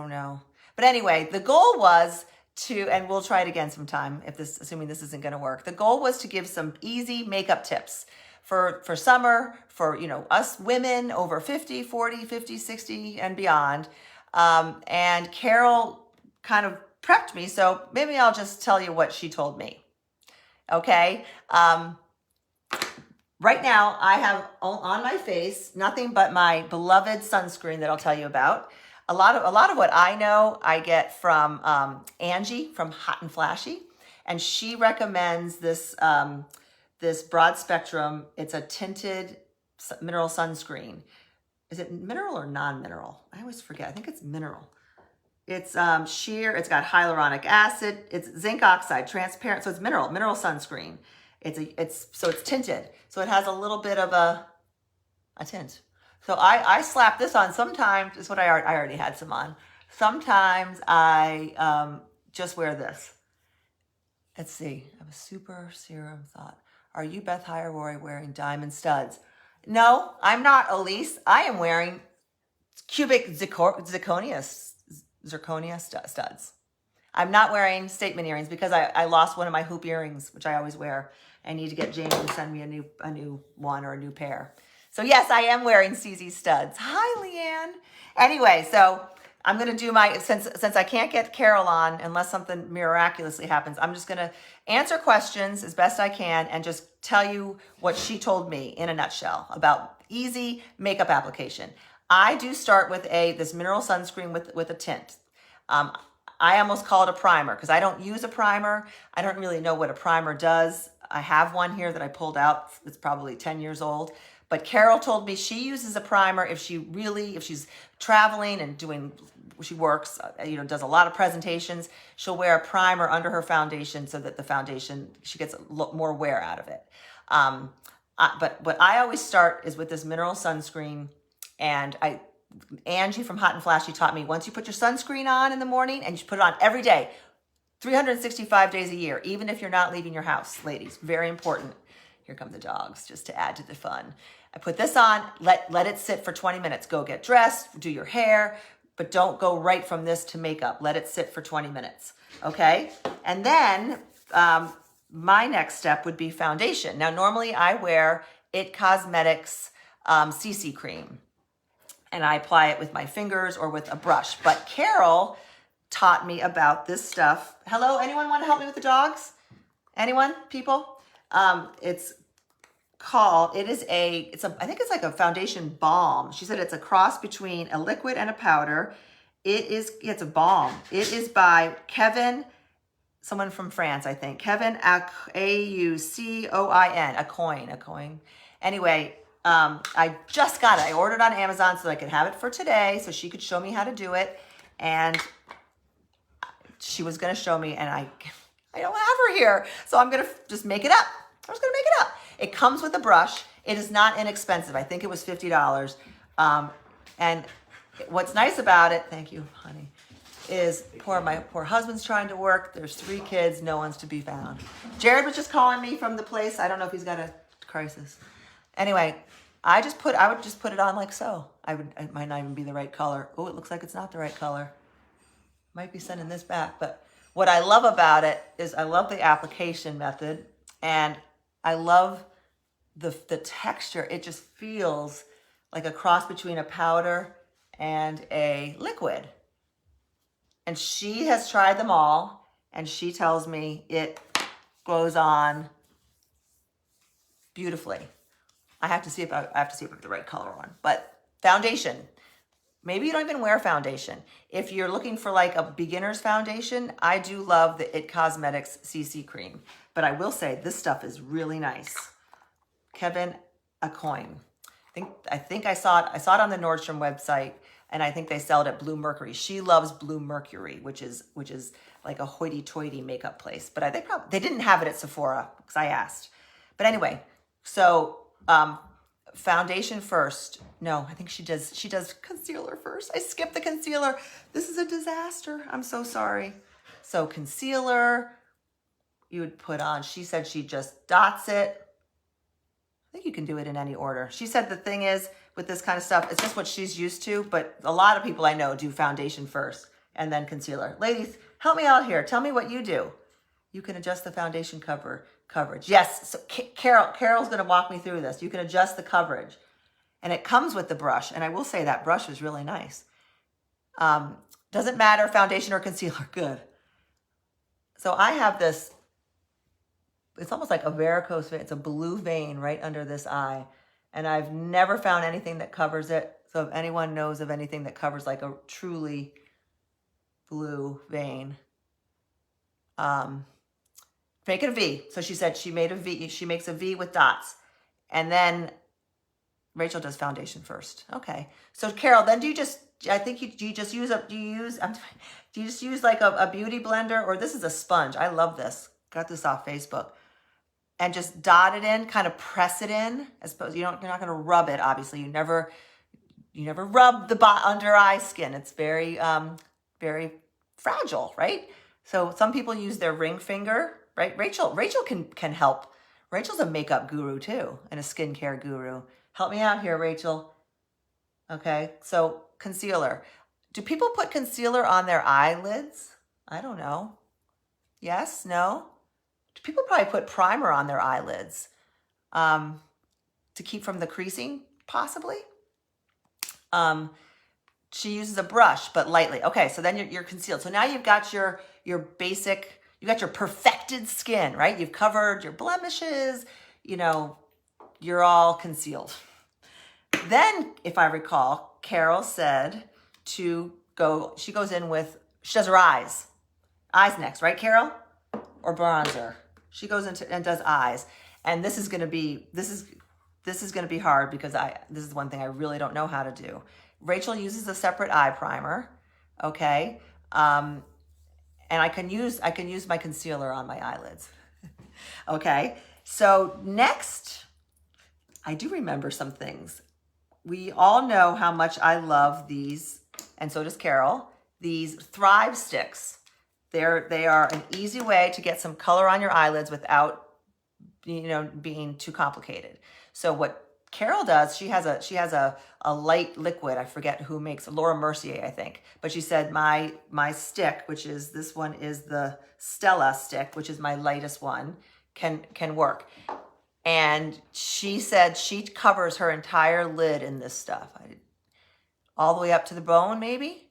don't know. But anyway, the goal was to, and we'll try it again sometime, assuming this isn't going to work. The goal was to give some easy makeup tips for summer, for, us women over 50, 40, 50, 60 and beyond. And Carol kind of prepped me, so maybe I'll just tell you what she told me. Okay. Right now I have on my face nothing but my beloved sunscreen that I'll tell you about. A lot of what I know I get from Angie from Hot and Flashy, and she recommends this this broad spectrum. It's a tinted mineral sunscreen. Is it mineral or non-mineral? I always forget. I think it's mineral. It's sheer. It's got hyaluronic acid. It's zinc oxide, transparent. So it's mineral sunscreen. It's tinted. So it has a little bit of a tint. So I slap this on sometimes. It's what I already had some on. Sometimes I just wear this. Let's see. I have a super serum thought. Are you, Beth Hireroy, wearing diamond studs? No, I'm not, Elise. I am wearing cubic zirconia studs. I'm not wearing statement earrings because I lost one of my hoop earrings, which I always wear. I need to get Jamie to send me a new one or a new pair. So yes, I am wearing CZ studs. Hi, Leanne. Anyway, so I'm going to do since I can't get Carol on unless something miraculously happens, I'm just going to answer questions as best I can and just tell you what she told me in a nutshell about easy makeup application. I do start with this mineral sunscreen with a tint. I almost call it a primer because I don't use a primer. I don't really know what a primer does. I have one here that I pulled out. It's probably 10 years old. But Carol told me she uses a primer if she's traveling and she works, does a lot of presentations, she'll wear a primer under her foundation so that the foundation, she gets a lot more wear out of it. But what I always start is with this mineral sunscreen, and Angie from Hot and Flashy taught me once you put your sunscreen on in the morning and you put it on every day, 365 days a year, even if you're not leaving your house, ladies, very important. Here come the dogs, just to add to the fun. I put this on, let it sit for 20 minutes. Go get dressed, do your hair, but don't go right from this to makeup. Let it sit for 20 minutes, okay? And then my next step would be foundation. Now, normally I wear It Cosmetics CC cream, and I apply it with my fingers or with a brush. But Carol taught me about this stuff. Hello, anyone want to help me with the dogs? Anyone, people? I think it's like a foundation balm. She said it's a cross between a liquid and a powder. It's a balm. It is by Kevin, someone from France, I think. Kevin, Aucoin, Aucoin. Anyway, I just got it. I ordered on Amazon so I could have it for today so she could show me how to do it. And she was going to show me, and I don't have her here. So I'm going to just make it up. I'm just going to make it up. It comes with a brush. It is not inexpensive. I think it was $50. And what's nice about it, thank you, honey, is my poor husband's trying to work. There's 3 kids. No one's to be found. Jared was just calling me from the place. I don't know if he's got a crisis. Anyway, I would just put it on like so. It might not even be the right color. Oh, it looks like it's not the right color. Might be sending this back. But what I love about it is I love the application method, and I love the texture. It just feels like a cross between a powder and a liquid. And she has tried them all, and she tells me it goes on beautifully. I have to see if I have the right color on. But foundation, maybe you don't even wear foundation. If you're looking for like a beginner's foundation, I do love the It Cosmetics CC cream. But I will say this stuff is really nice. Kevin, Aucoin. I think I saw it on the Nordstrom website, and I think they sell it at Blue Mercury. She loves Blue Mercury, which is like a hoity-toity makeup place. But they didn't have it at Sephora because I asked. But anyway, so foundation first. No, I think she does concealer first. I skipped the concealer. This is a disaster. I'm so sorry. So concealer, you would put on, she said she just dots it. I think you can do it in any order. She said the thing is with this kind of stuff, it's just what she's used to, but a lot of people I know do foundation first. and then concealer. Ladies, help me out here. Tell me what you do. You can adjust the foundation coverage. Yes, so Carol's going to walk me through this. You can adjust the coverage. And it comes with the brush. And I will say that brush is really nice. Doesn't matter, foundation or concealer, good. So I have this, it's almost like a varicose vein. It's a blue vein right under this eye. And I've never found anything that covers it. So if anyone knows of anything that covers like a truly blue vein, make it a V. So she said she made a V. She makes a V with dots. And then Rachel does foundation first. Okay. So Carol, then do you just use like a beauty blender, or this is a sponge. I love this. Got this off Facebook. And just dot it in, kind of press it in. I suppose you're not going to rub it, obviously. You never rub the under eye skin. It's very, very fragile, right? So some people use their ring finger, right? Rachel can help. Rachel's a makeup guru too, and a skincare guru. Help me out here, Rachel. Okay, so concealer. Do people put concealer on their eyelids? I don't know. Yes, no? Do people probably put primer on their eyelids to keep from the creasing, possibly? She uses a brush, but lightly. Okay, so then you're concealed. So now you've got your basic, you got your perfected skin, right? You've covered your blemishes, you're all concealed. Then, if I recall, Carol said she goes in with, she does her eyes. Eyes next, right, Carol? Or bronzer. She goes into and does eyes. And this is going to be hard because this is one thing I really don't know how to do. Rachel uses a separate eye primer, okay? And I can use my concealer on my eyelids. Okay? So next, I do remember some things. We all know how much I love these, and so does Carol, these Thrive sticks. They are an easy way to get some color on your eyelids without being too complicated. So what Carol does, she has a light liquid. I forget who makes it, Laura Mercier, I think. But she said my stick, which is this one, is the Stella stick, which is my lightest one, can work. And she said she covers her entire lid in this stuff, all the way up to the bone, maybe.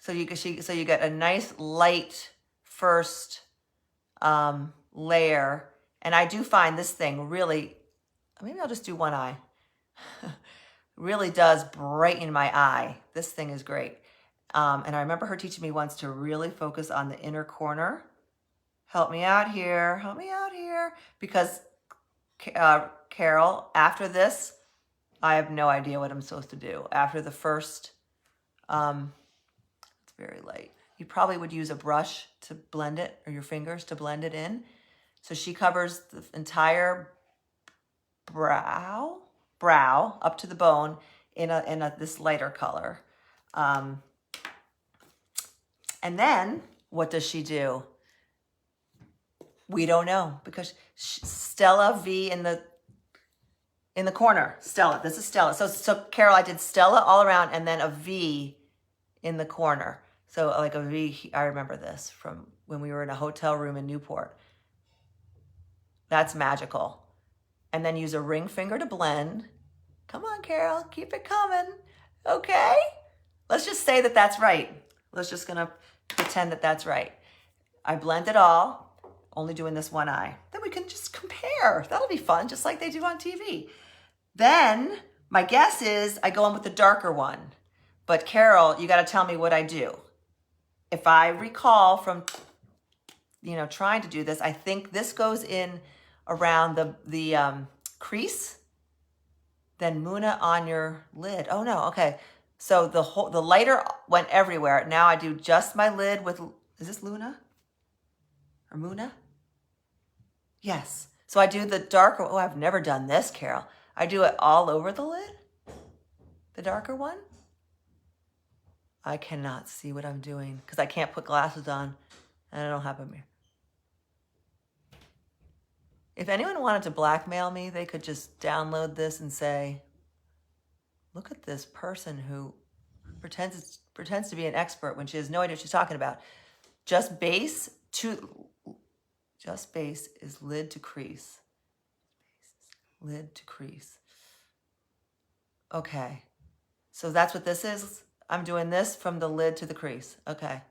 So you get a nice light first layer. And I do find this thing really, maybe I'll just do one eye. Really does brighten my eye. This thing is great. And I remember her teaching me once to really focus on the inner corner. Help me out here. Because Carol, after this, I have no idea what I'm supposed to do. After the first, it's very light. You probably would use a brush to blend it, or your fingers to blend it in. So she covers the entire brow up to the bone in this lighter color. And then what does she do? We don't know, because Stella V in the corner. Stella, this is Stella. So Carol, I did Stella all around and then a V in the corner. So like a V, I remember this from when we were in a hotel room in Newport. That's magical. And then use a ring finger to blend. Come on, Carol, keep it coming. Okay? Let's just say that that's right. Let's just gonna pretend that that's right. I blend it all, only doing this one eye. Then we can just compare. That'll be fun, just like they do on TV. Then my guess is I go in with the darker one. But Carol, you gotta tell me what I do. If I recall from, trying to do this, I think this goes in around the crease, then Muna on your lid. Oh no, okay. So the lighter went everywhere. Now I do just my lid with, is this Luna or Muna? Yes. So I do the darker, oh, I've never done this, Carol. I do it all over the lid, the darker one. I cannot see what I'm doing because I can't put glasses on and I don't have a mirror. If anyone wanted to blackmail me, they could just download this and say, look at this person who pretends to be an expert when she has no idea what she's talking about. Just base is lid to crease. Lid to crease. Okay. So that's what this is. I'm doing this from the lid to the crease. Okay.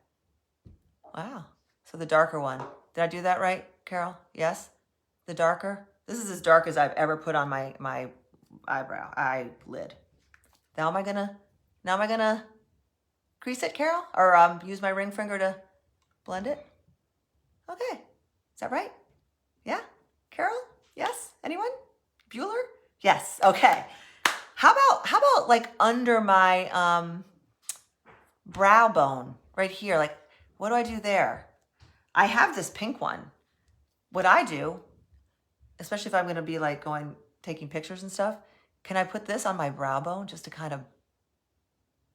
Wow. So the darker one. Did I do that right, Carol? Yes? The darker? This is as dark as I've ever put on my eyelid. Now am I gonna crease it, Carol? Or use my ring finger to blend it? Okay. Is that right? Yeah? Carol? Yes? Anyone? Bueller? Yes. Okay. How about like under my brow bone right here? Like, what do I do there? I have this pink one. What I do, especially if I'm going to be like taking pictures and stuff, can I put this on my brow bone just to kind of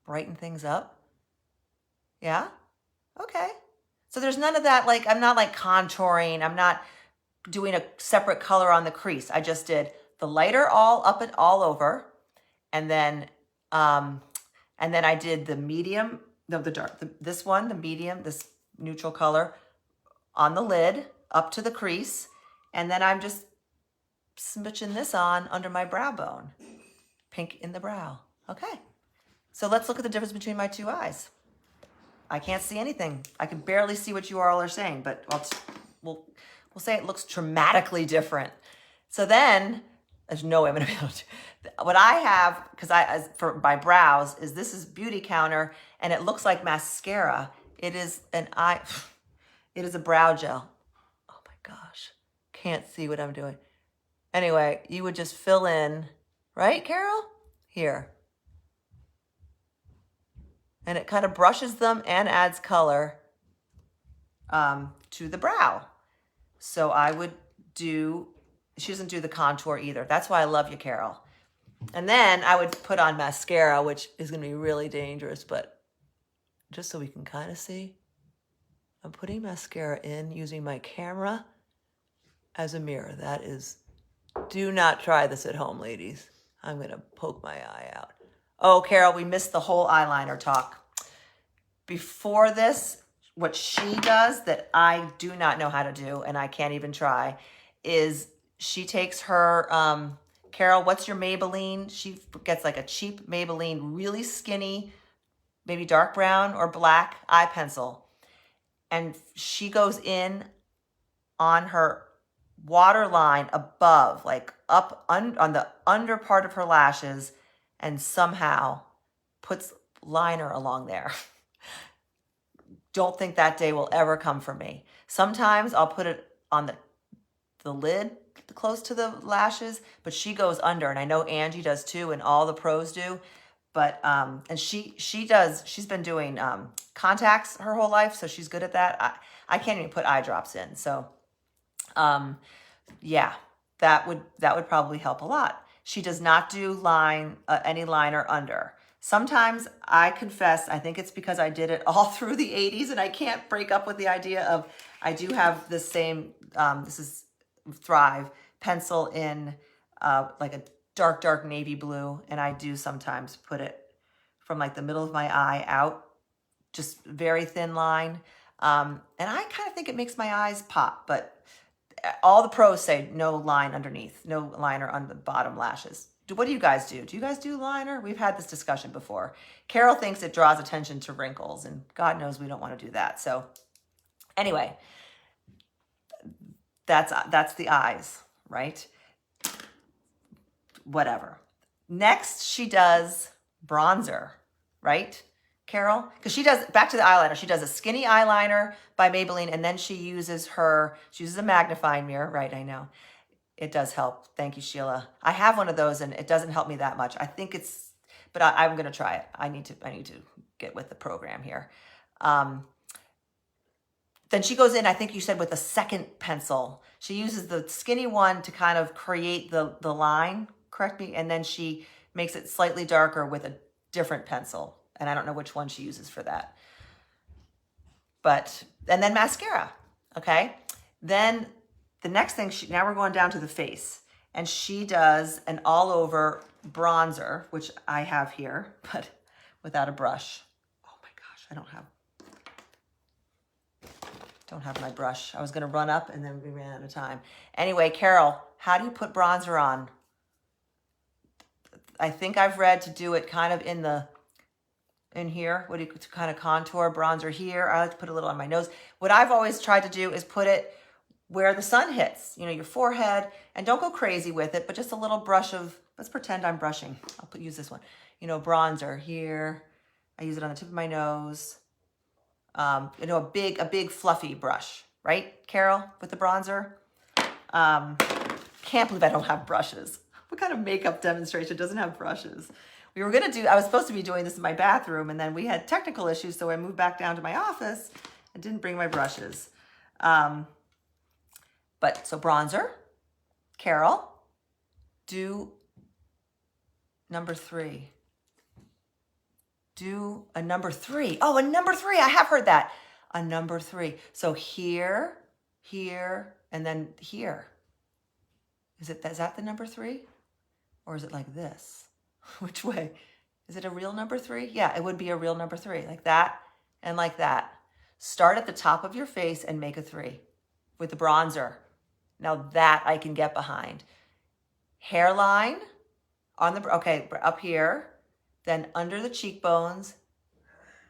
brighten things up? Yeah? Okay. So there's none of that, like, I'm not like contouring. I'm not doing a separate color on the crease. I just did the lighter all up and all over. And then I did the medium, the dark, this one, the medium, this neutral color on the lid up to the crease. And then I'm just smooching this on under my brow bone. Pink in the brow. Okay. So let's look at the difference between my two eyes. I can't see anything. I can barely see what you all are saying, but we'll say it looks dramatically different. So then, there's no way I'm going to be able to. What I have, for my brows, is this is Beauty Counter, and it looks like mascara. It is it is a brow gel. Oh my gosh, can't see what I'm doing. Anyway, you would just fill in, right, Carol? Here. And it kind of brushes them and adds color to the brow. So I would she doesn't do the contour either. That's why I love you, Carol. And then I would put on mascara, which is going to be really dangerous, but just so we can kind of see, I'm putting mascara in using my camera as a mirror. Do not try this at home, ladies. I'm going to poke my eye out. Oh, Carol, we missed the whole eyeliner talk. Before this, what she does that I do not know how to do, and I can't even try, is she takes her, Carol, what's your Maybelline? She gets like a cheap Maybelline, really skinny, maybe dark brown or black eye pencil. And she goes in on her waterline above, like up on the under part of her lashes, and somehow puts liner along there. Don't think that day will ever come for me. Sometimes I'll put it on the lid close to the lashes, but she goes under, and I know Angie does too, and all the pros do. But and she's been doing contacts her whole life, so she's good at that. I can't even put eye drops in. So yeah, that would probably help a lot. She does not do any liner under. Sometimes, I confess, I think it's because I did it all through the 80s, and I can't break up with the idea of, I do have the same, this is Thrive pencil in like a dark navy blue, and I do sometimes put it from like the middle of my eye out, just very thin line. And I kind of think it makes my eyes pop, but all the pros say no line underneath, no liner on the bottom lashes. What do you guys do? Do you guys do liner? We've had this discussion before. Carol thinks it draws attention to wrinkles, and God knows we don't want to do that. So anyway, that's the eyes, right? Whatever. Next, she does bronzer, right, Carol? Because she does, back to the eyeliner, she does a skinny eyeliner by Maybelline, and then she uses a magnifying mirror, right, I know. It does help. Thank you, Sheila. I have one of those, and it doesn't help me that much. I think but I'm going to try it. I need to get with the program here. Then she goes in, I think you said, with a second pencil. She uses the skinny one to kind of create the line, correct me, and then she makes it slightly darker with a different pencil. And I don't know which one she uses for that. And then mascara, okay? Then the next thing, now we're going down to the face. And she does an all-over bronzer, which I have here, but without a brush. Oh my gosh, I don't have my brush. I was gonna run up and then we ran out of time. Anyway, Carol, how do you put bronzer on? I think I've read to do it kind of in here. What do you, to kind of contour bronzer here? I like to put a little on my nose. What I've always tried to do is put it where the sun hits, you know, your forehead, and don't go crazy with it, but just a little brush of, let's pretend I'm brushing. Use this one, you know, bronzer here. I use it on the tip of my nose. You know, a big fluffy brush, right, Carol, with the bronzer? Can't believe I don't have brushes. What kind of makeup demonstration doesn't have brushes? I was supposed to be doing this in my bathroom, and then we had technical issues, so I moved back down to my office and didn't bring my brushes. So bronzer, Carol, do number 3. Do a number 3. Oh, a number 3. I have heard that. A number 3. So here, and then here. Is that the number 3? Or is it like this? Which way? Is it a real number 3? Yeah, it would be a real number 3. Like that and like that. Start at the top of your face and make a 3 with the bronzer. Now that I can get behind. Hairline on up here, then under the cheekbones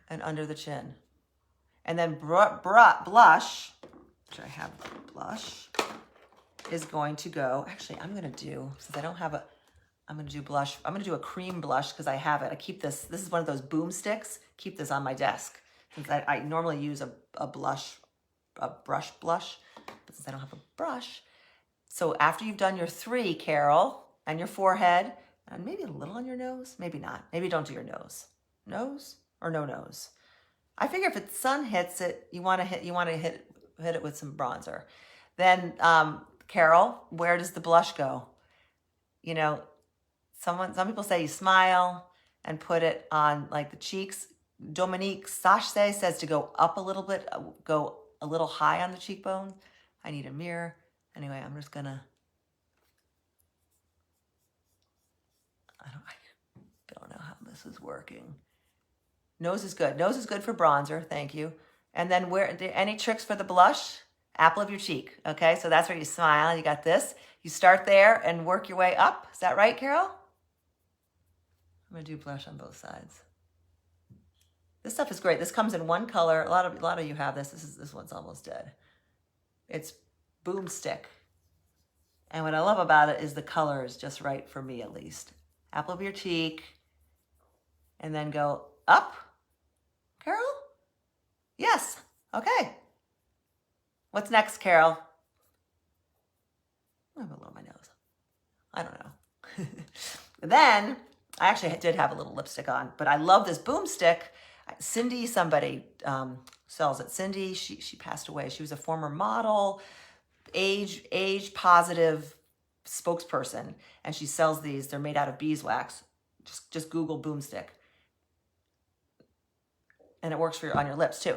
and under the chin. And then blush, which I have blush, is going to go, actually I'm gonna do, since I don't have I'm gonna do blush. I'm gonna do a cream blush because I have it. I keep this is one of those Boomsticks. Keep this on my desk. Since I normally use a brush blush, but since I don't have a brush. So after you've done your 3, Carol, and your forehead, and maybe a little on your nose, maybe not. Maybe don't do your nose. Nose or no nose? I figure if the sun hits it, you wanna hit it with some bronzer. Then Carol, where does the blush go? You know, some people say you smile and put it on like the cheeks. Dominique Sachse says to go up a little bit, go a little high on the cheekbone. I need a mirror. Anyway, I'm just gonna, I don't know how this is working. Nose is good. Nose is good for bronzer. Thank you. And then any tricks for the blush? Apple of your cheek. Okay, so that's where you smile. You got this. You start there and work your way up. Is that right, Carol? I'm gonna do blush on both sides. This stuff is great. This comes in one color. A lot of you have this. This one's almost dead. It's Boomstick. And what I love about it is the color is just right for me, at least. Apple of your cheek. And then go up. Carol? Yes. Okay. What's next, Carol? I'm below my nose. I don't know. Then, I actually did have a little lipstick on, but I love this Boomstick. Cindy, somebody sells it. Cindy, she passed away. She was a former model, age positive spokesperson, and she sells these. They're made out of beeswax. Just Google Boomstick. And it works on your lips too.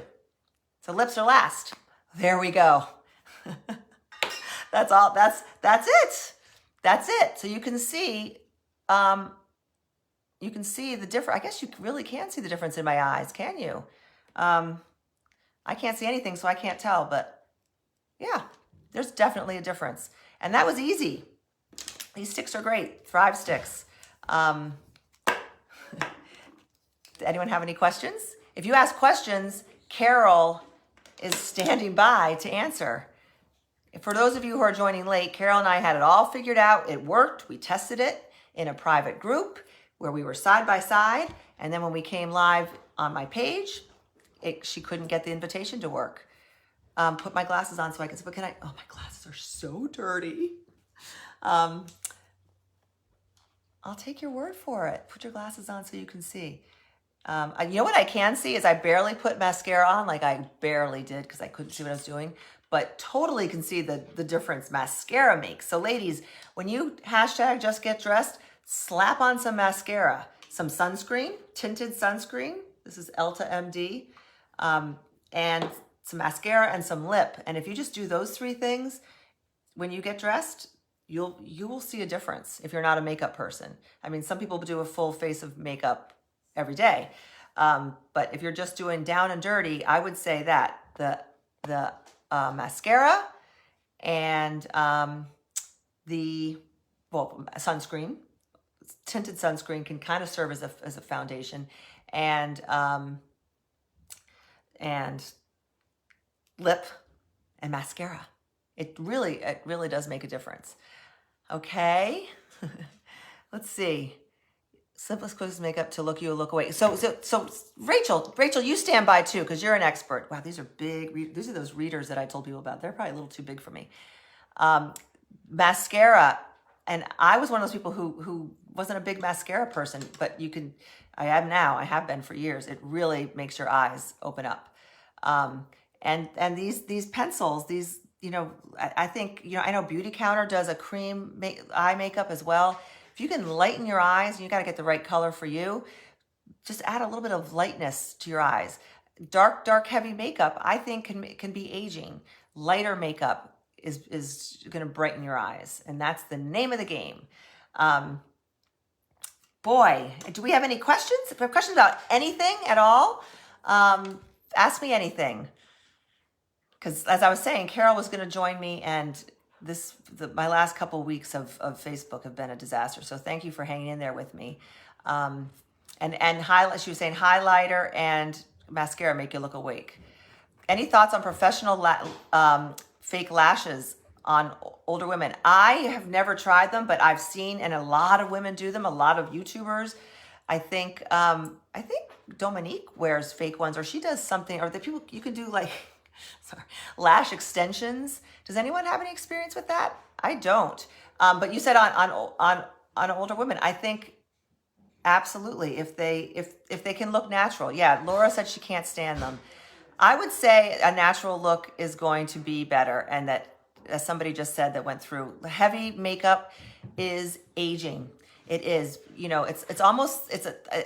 So lips are last. There we go. That's all. That's it. That's it. So you can see the difference. I guess you really can see the difference in my eyes, can you? I can't see anything, so I can't tell, but yeah, there's definitely a difference. And that was easy. These sticks are great. Thrive sticks. Did anyone have any questions? If you ask questions, Carol is standing by to answer. For those of you who are joining late, Carol and I had it all figured out. It worked. We tested it in a private group where we were side by side. And then when we came live on my page, she couldn't get the invitation to work. Put my glasses on so I can see, but can I? Oh, my glasses are so dirty. I'll take your word for it. Put your glasses on so you can see. You know what I can see is I barely put mascara on, like I barely did because I couldn't see what I was doing, but totally can see the difference mascara makes. So ladies, when you hashtag just get dressed, slap on some mascara, some sunscreen, tinted sunscreen. This is Elta MD, and some mascara and some lip. And if you just do those 3 things, when you get dressed, you will see a difference if you're not a makeup person. I mean, some people do a full face of makeup every day. But if you're just doing down and dirty, I would say that the mascara and the sunscreen, tinted sunscreen can kind of serve as a foundation, and lip and mascara. It really does make a difference. Okay, let's see. Simplest, quickest makeup to look you a look away. So Rachel, you stand by too, because you're an expert. Wow, these are big. These are those readers that I told people about. They're probably a little too big for me. Mascara, and I was one of those people who wasn't a big mascara person, but you can. I am now. I have been for years. It really makes your eyes open up. And these pencils, these, I think, I know Beauty Counter does a cream eye makeup as well. If you can lighten your eyes, and you got to get the right color for you, just add a little bit of lightness to your eyes. Dark, heavy makeup, I think can be aging. Lighter makeup is going to brighten your eyes, and that's the name of the game. Boy, do we have any questions? If you have questions about anything at all, ask me anything. Because as I was saying, Carol was going to join me, and my last couple of weeks of Facebook have been a disaster. So thank you for hanging in there with me. And she was saying highlighter and mascara make you look awake. Any thoughts on professional fake lashes on older women? I have never tried them, but I've seen, and a lot of women do them. A lot of YouTubers. I think Dominique wears fake ones, or she does something, or the people you can do like. Sorry, lash extensions. Does anyone have any experience with that? I don't. But you said on older women, I think absolutely if they can look natural. Yeah, Laura said she can't stand them. I would say a natural look is going to be better, and that, as somebody just said that went through, heavy makeup is aging. It is, it's almost,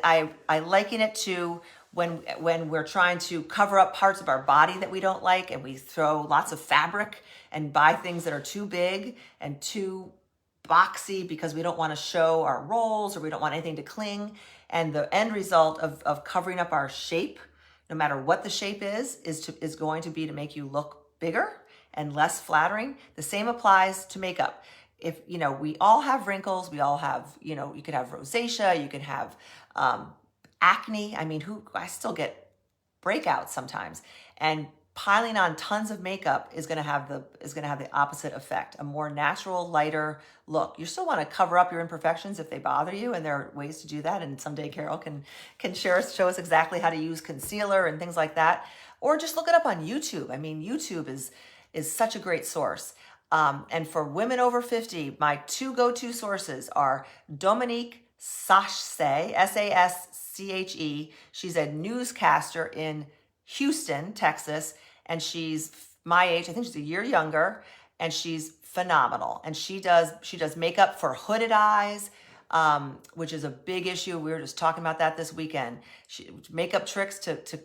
I liken it to when we're trying to cover up parts of our body that we don't like, and we throw lots of fabric and buy things that are too big and too boxy because we don't want to show our rolls, or we don't want anything to cling. And the end result of covering up our shape, no matter what the shape is going to be to make you look bigger and less flattering. The same applies to makeup. If, we all have wrinkles, we all have, you could have rosacea, you can have acne. I mean, I still get breakouts sometimes, and piling on tons of makeup is going to have the opposite effect. A more natural, lighter look. You still want to cover up your imperfections if they bother you, and there are ways to do that. And someday Carol can show us exactly how to use concealer and things like that, or just look it up on YouTube. I mean, YouTube is such a great source. And for women over 50, my two go-to sources are Dominique Sachse, Sasche. She's a newscaster in Houston, Texas, and she's my age. I think she's a year younger, and she's phenomenal. And she does makeup for hooded eyes, which is a big issue. We were just talking about that this weekend. Makeup tricks to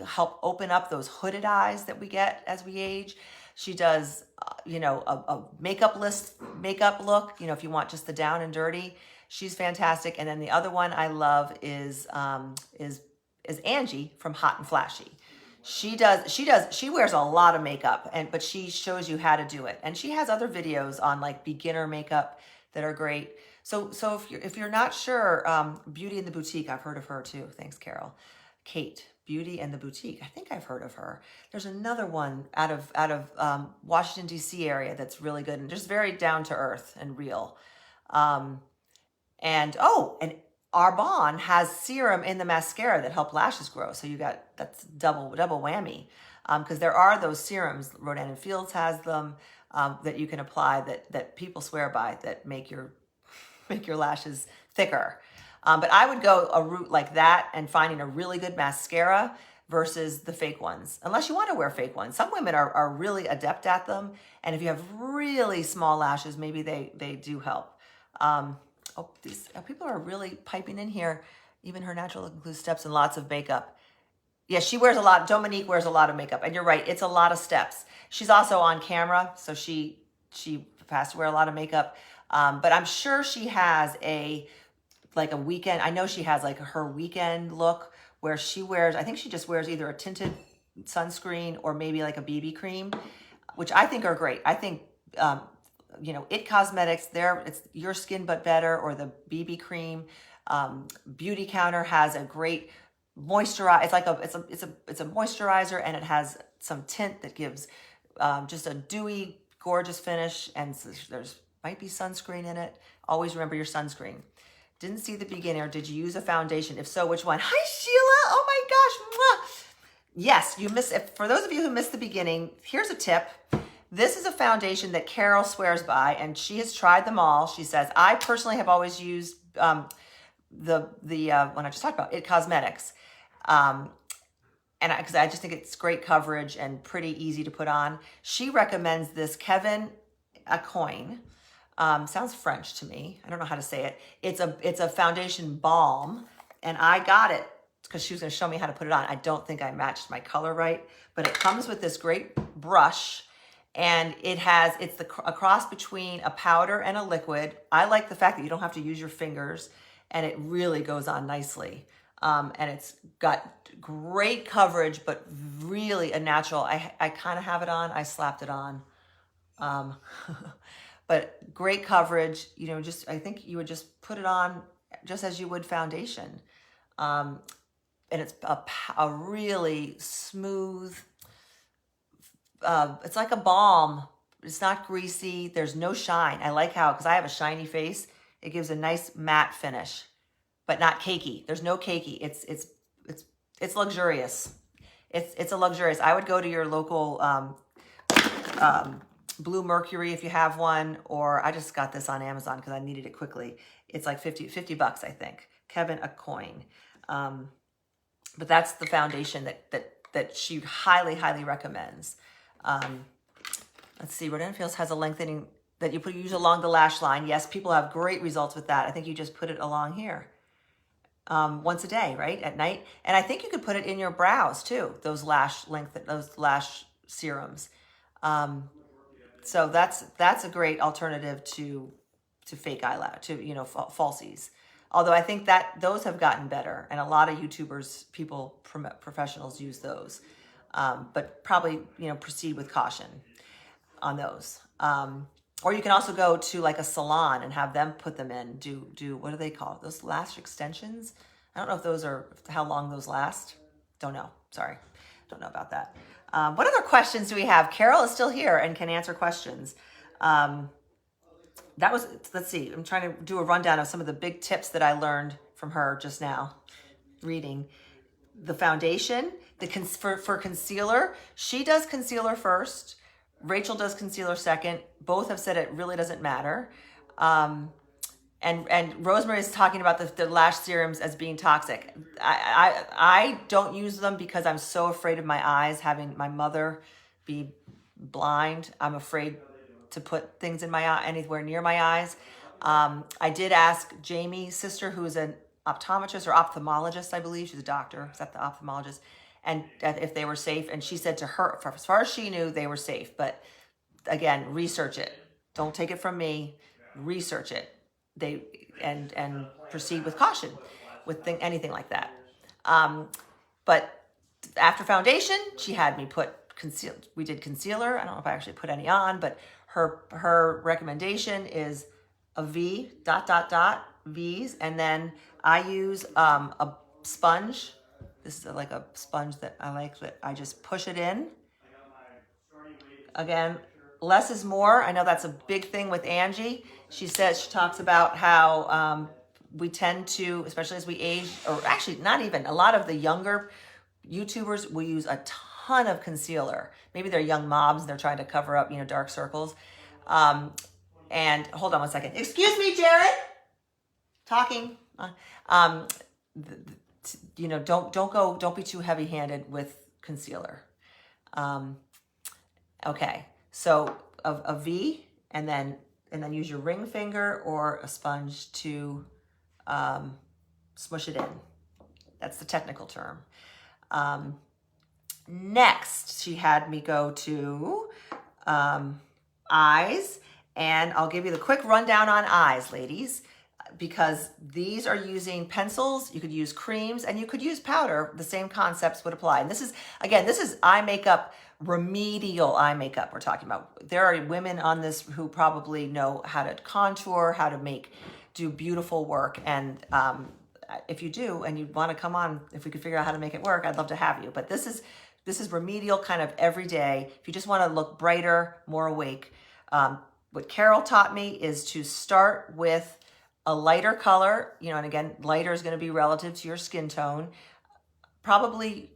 help open up those hooded eyes that we get as we age. She does, a makeup look, if you want just the down and dirty. She's fantastic. And then the other one I love is Angie from Hot and Flashy. She wears a lot of makeup, but she shows you how to do it. And she has other videos on like beginner makeup that are great. So if you're not sure, Beauty in the Boutique, I've heard of her too. Thanks, Carol. Kate, Beauty and the Boutique. I think I've heard of her. There's another one out of Washington, D.C. area that's really good and just very down to earth and real. And Arbonne has serum in the mascara that help lashes grow. So that's double whammy. Because there are those serums, Rodan and Fields has them, that you can apply that people swear by, that make your lashes thicker. But I would go a route like that and finding a really good mascara versus the fake ones, unless you want to wear fake ones. Some women are really adept at them. And if you have really small lashes, maybe they do help. These people are really piping in here. Even her natural look includes steps and lots of makeup. Yeah, she wears a lot. Dominique wears a lot of makeup. And you're right, it's a lot of steps. She's also on camera, so she has to wear a lot of makeup. But I'm sure she has like a weekend. I know she has like her weekend look where she wears, I think she just wears either a tinted sunscreen or maybe like a BB cream, which I think are great. I think, you know, It Cosmetics, it's Your Skin But Better, or the BB cream. Beauty Counter has a great moisturizer. It's like it's a moisturizer, and it has some tint that gives just a dewy, gorgeous finish. And there's might be sunscreen in it. Always remember your sunscreen. Didn't see the beginning, or did you use a foundation? If so, which one? Hi, Sheila. Oh my gosh. Mwah. Yes, you missed it. For those of you who missed the beginning, here's a tip. This is a foundation that Carol swears by, and she has tried them all. She says, I personally have always used one I just talked about, It Cosmetics. And because I just think it's great coverage and pretty easy to put on. She recommends this Kevin Aucoin. Sounds French to me. I don't know how to say it. It's a foundation balm, and I got it because she was going to show me how to put it on. I don't think I matched my color right, but it comes with this great brush, and it's a cross between a powder and a liquid. I like the fact that you don't have to use your fingers, and it really goes on nicely. And it's got great coverage, but really a natural. I kind of have it on. I slapped it on. But great coverage, you know, I think you would just put it on just as you would foundation. And it's a really smooth, it's like a balm. It's not greasy. There's no shine. I like how, because I have a shiny face, it gives a nice matte finish, but not cakey. There's no cakey. It's luxurious. It's a luxurious. I would go to your local, Blue Mercury if you have one, or I just got this on Amazon because I needed it quickly. It's like 50 bucks, I think. Kevin Aucoin. But that's the foundation that she highly, highly recommends. Let's see, Rodan Fields has a lengthening that you use along the lash line. Yes, people have great results with that. I think you just put it along here. Once a day, right? At night. And I think you could put it in your brows too, those lash serums. So that's a great alternative to fake eyelash, to, you know, falsies. Although I think that those have gotten better, and a lot of YouTubers, professionals use those. But probably, you know, proceed with caution on those. Or you can also go to like a salon and have them put them in. Do what do they call it? Those lash extensions? I don't know if those are, how long those last. Don't know. Sorry. Don't know about that. What other questions do we have? Carol is still here and can answer questions. Let's see. I'm trying to do a rundown of some of the big tips that I learned from her just now, reading. The foundation, for concealer, she does concealer first. Rachel does concealer second. Both have said it really doesn't matter. And Rosemary is talking about the lash serums as being toxic. I don't use them because I'm so afraid of my eyes, having my mother be blind. I'm afraid to put things in my eye, anywhere near my eyes. I did ask Jamie's sister, who is an optometrist or ophthalmologist, I believe. She's a doctor. Is that the ophthalmologist? And if they were safe. And she said to her, as far as she knew, they were safe. But again, research it. Don't take it from me. Research it. And proceed with caution with anything like that. But after foundation, she had me put concealer. We did concealer. I don't know if I actually put any on, but her recommendation is a V, ... V's. And then I use a sponge. This is like a sponge that I like, that I just push it in. Again, less is more. I know that's a big thing with Angie. She talks about how we tend to, especially as we age, or actually not even, a lot of the younger YouTubers will use a ton of concealer. Maybe they're young moms and they're trying to cover up, you know, dark circles. And hold on one second. Excuse me, Jared. Talking. You know, don't be too heavy-handed with concealer. Okay, so a V, and then use your ring finger or a sponge to smush it in. That's the technical term. Next, she had me go to eyes, and I'll give you the quick rundown on eyes, ladies. because these are using pencils, you could use creams, and you could use powder. The same concepts would apply. And this is, again, this is eye makeup, remedial eye makeup we're talking about. There are women on this who probably know how to contour, how to do beautiful work. And if you do, and you want to come on, if we could figure out how to make it work, I'd love to have you. But this is remedial, kind of everyday. If you just want to look brighter, more awake. What Carol taught me is to start with a lighter color, and again, lighter is going to be relative to your skin tone. Probably,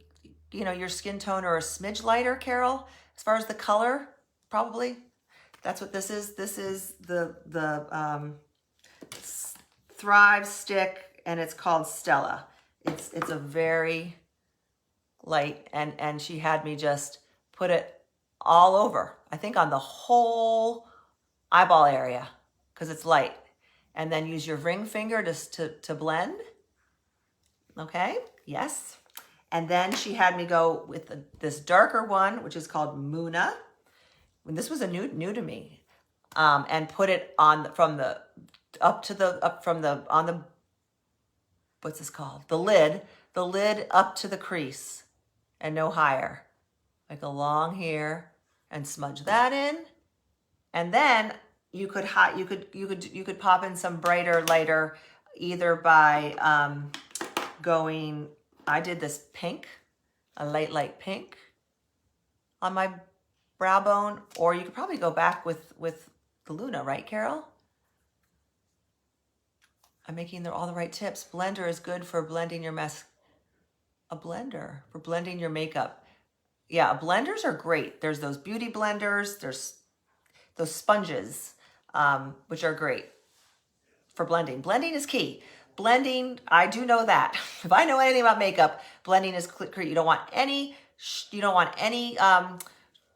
your skin tone or a smidge lighter, Carol, as far as the color, probably. That's what this is. This is the Thrive stick, and it's called Stella. It's a very light, and she had me just put it all over, I think on the whole eyeball area, because it's light. And then use your ring finger to blend. Okay, yes. And then she had me go with this darker one, which is called Muna. When this was a new to me, and put it on from the what's this called? The lid up to the crease, and no higher, like along here, and smudge that in, and then you could pop in some brighter, lighter, either by going. I did this pink, a light pink, on my brow bone, or you could probably go back with the Luna, right, Carol? I'm making all the right tips. Blender is good for blending your mess. A blender for blending your makeup. Yeah, blenders are great. There's those beauty blenders. There's those sponges, which are great for blending. Blending is key. Blending, I do know that. If I know anything about makeup, blending is great. You don't want any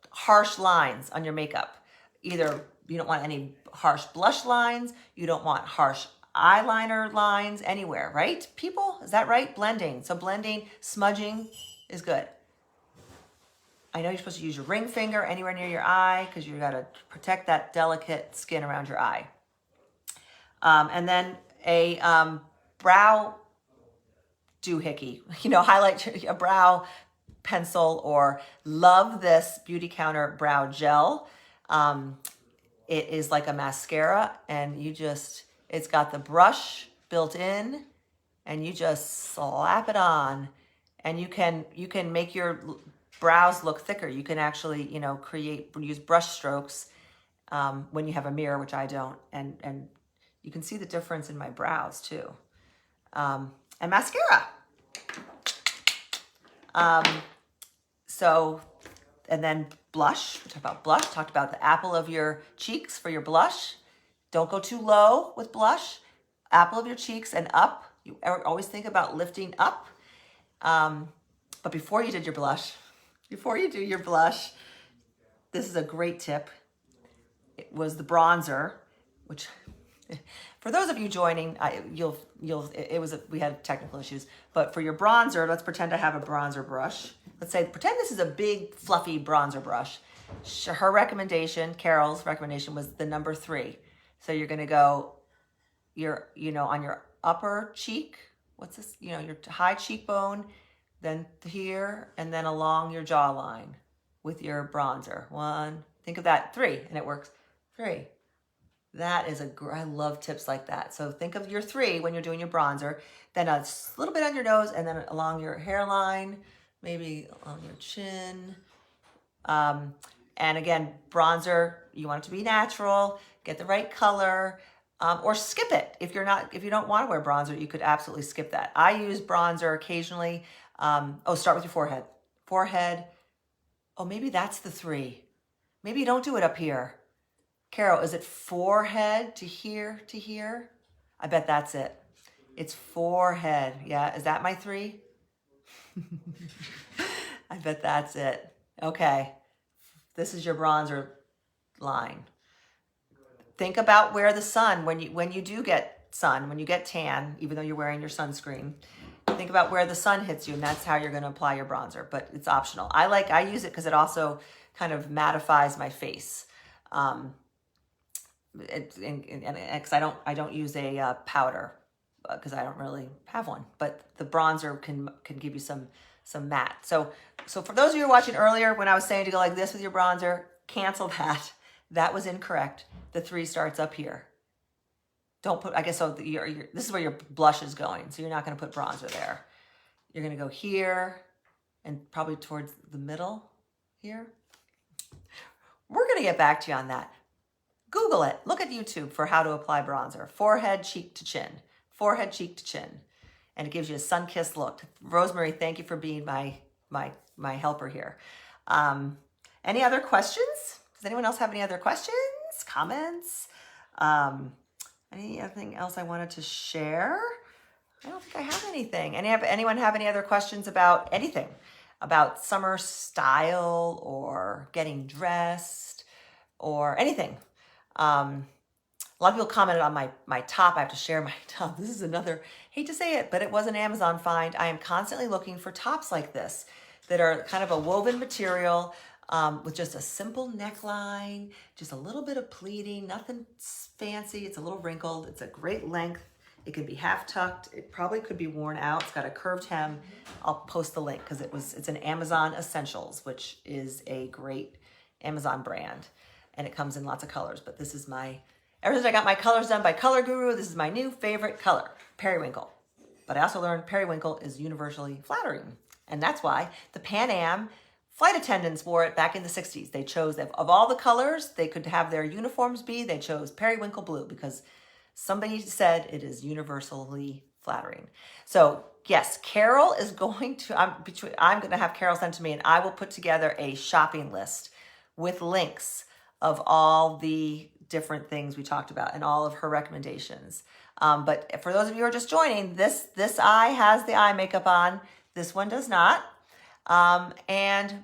harsh lines on your makeup. Either you don't want any harsh blush lines. You don't want harsh eyeliner lines anywhere, right? People, is that right? Blending. So blending, smudging is good. I know you're supposed to use your ring finger anywhere near your eye because you got to protect that delicate skin around your eye. And then a brow doohickey, highlight a brow pencil, or love this Beauty Counter brow gel. It is like a mascara, and it's got the brush built in, and you just slap it on, and you can make your brows look thicker. You can actually, use brush strokes when you have a mirror, which I don't, and you can see the difference in my brows too. And mascara. And then blush. We talked about blush. Talked about the apple of your cheeks for your blush. Don't go too low with blush. Apple of your cheeks and up. You always think about lifting up. But before you do your blush, this is a great tip. It was the bronzer, which for those of you joining, we had technical issues, but for your bronzer, let's pretend I have a bronzer brush. Pretend this is a big fluffy bronzer brush. Her recommendation, Carol's recommendation, was the number 3. So you're going to go on your upper cheek. What's this? Your high cheekbone, then here, and then along your jawline with your bronzer. 1, think of that, 3, and it works. 3. That is I love tips like that. So think of your 3 when you're doing your bronzer, then a little bit on your nose, and then along your hairline, maybe along your chin. And again, bronzer, you want it to be natural, get the right color, or skip it. If you don't want to wear bronzer, you could absolutely skip that. I use bronzer occasionally. Start with your forehead. Forehead. Oh, maybe that's the 3. Maybe you don't do it up here. Carol, is it forehead to here to here? I bet that's it. It's forehead. Yeah, is that my 3? I bet that's it. Okay, this is your bronzer line. Think about where the sun, when you do get sun, when you get tan, even though you're wearing your sunscreen, think about where the sun hits you, and that's how you're going to apply your bronzer, but it's optional. I use it because it also kind of mattifies my face. because I don't use a powder because I don't really have one, but the bronzer can give you some matte. So for those of you who were watching earlier when I was saying to go like this with your bronzer, cancel that. That was incorrect. The 3 starts up here. Don't put, I guess, so this is where your blush is going. So you're not going to put bronzer there. You're going to go here and probably towards the middle here. We're going to get back to you on that. Google it. Look at YouTube for how to apply bronzer. Forehead, cheek to chin. Forehead, cheek to chin. And it gives you a sun-kissed look. Rosemary, thank you for being my helper here. Any other questions? Does anyone else have any other questions, comments? Anything else I wanted to share? I don't think I have anything. Anyone have any other questions about anything? About summer style or getting dressed or anything? A lot of people commented on my top. I have to share my top. This is another, hate to say it, but it was an Amazon find. I am constantly looking for tops like this that are kind of a woven material with just a simple neckline, just a little bit of pleating, nothing fancy. It's a little wrinkled. It's a great length. It can be half tucked. It probably could be worn out. It's got a curved hem. I'll post the link because it's an Amazon Essentials, which is a great Amazon brand. And it comes in lots of colors, but this is ever since I got my colors done by Color Guru, this is my new favorite color, periwinkle. But I also learned periwinkle is universally flattering. And that's why the Pan Am flight attendants wore it back in the 60s. They chose, of all the colors they could have their uniforms be, they chose periwinkle blue because somebody said it is universally flattering. So yes, Carol is going to, I'm going to have Carol send to me and I will put together a shopping list with links of all the different things we talked about and all of her recommendations. But for those of you who are just joining, this eye has the eye makeup on. This one does not. And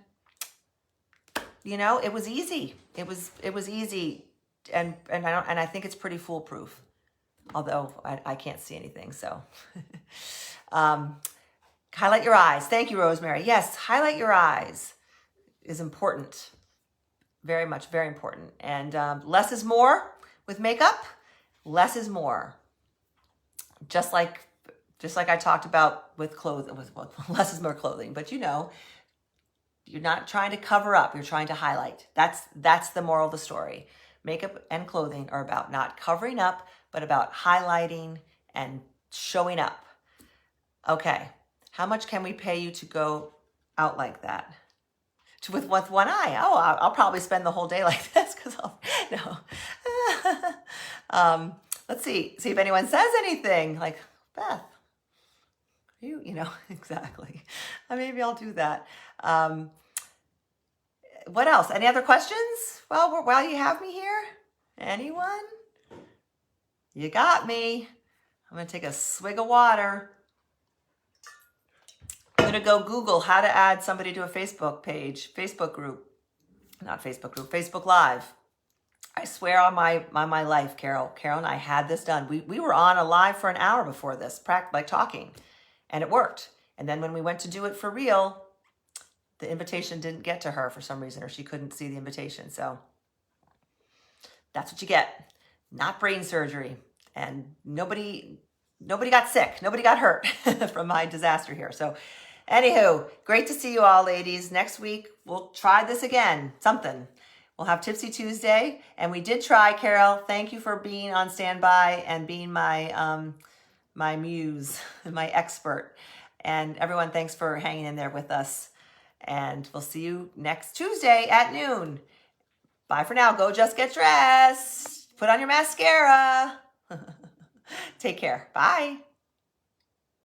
you know, it was easy. It was easy. And I think it's pretty foolproof. Although I can't see anything, so. Highlight your eyes. Thank you, Rosemary. Yes, highlight your eyes is important. Very much, very important. And less is more with makeup. Less is more. Just like I talked about with clothing, less is more clothing. But you know, you're not trying to cover up. You're trying to highlight. That's the moral of the story. Makeup and clothing are about not covering up, but about highlighting and showing up. Okay, how much can we pay you to go out like that? With one eye? Oh, I'll probably spend the whole day like this because no. Let's see if anyone says anything. Like, Beth, you know, exactly. Maybe I'll do that. What else? Any other questions? Well, while you have me here, anyone? You got me. I'm going to take a swig of water. I'm going to go Google how to add somebody to a Facebook page, Facebook group, not Facebook group, Facebook Live. I swear on my life, Carol and I had this done. We were on a live for an hour before this, like talking, and it worked. And then when we went to do it for real, the invitation didn't get to her for some reason, or she couldn't see the invitation. So that's what you get. Not brain surgery. And nobody got sick. Nobody got hurt from my disaster here. So anywho, great to see you all, ladies. Next week, we'll try this again. Something. We'll have Tipsy Tuesday. And we did try, Carol. Thank you for being on standby and being my my muse, my expert. And everyone, thanks for hanging in there with us. And we'll see you next Tuesday at noon. Bye for now. Go just get dressed. Put on your mascara. Take care. Bye.